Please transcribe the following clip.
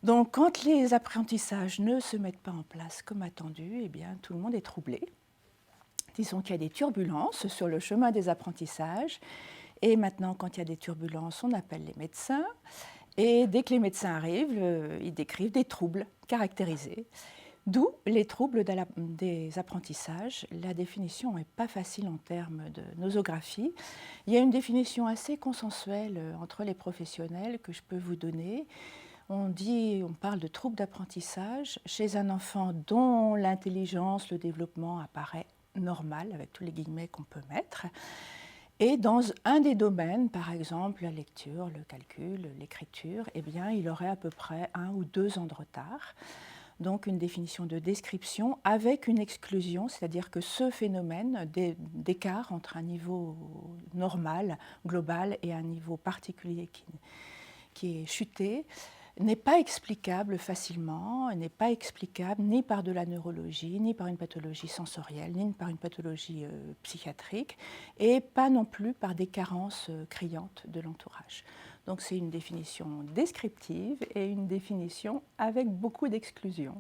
Donc, quand les apprentissages ne se mettent pas en place comme attendu, eh bien, tout le monde est troublé. Disons qu'il y a des turbulences sur le chemin des apprentissages. Et maintenant, quand il y a des turbulences, on appelle les médecins. Et dès que les médecins arrivent, ils décrivent des troubles caractérisés. D'où les troubles des apprentissages. La définition n'est pas facile en termes de nosographie. Il y a une définition assez consensuelle entre les professionnels que je peux vous donner. On parle de troubles d'apprentissage chez un enfant dont l'intelligence, le développement apparaît normal, avec tous les guillemets qu'on peut mettre. Et dans un des domaines, par exemple la lecture, le calcul, l'écriture, eh bien, il aurait à peu près 1 ou 2 ans de retard. Donc une définition de description avec une exclusion, c'est-à-dire que ce phénomène d'écart entre un niveau normal, global, et un niveau particulier qui est chuté, n'est pas explicable facilement, n'est pas explicable ni par de la neurologie, ni par une pathologie sensorielle, ni par une pathologie psychiatrique, et pas non plus par des carences criantes de l'entourage. Donc c'est une définition descriptive et une définition avec beaucoup d'exclusions.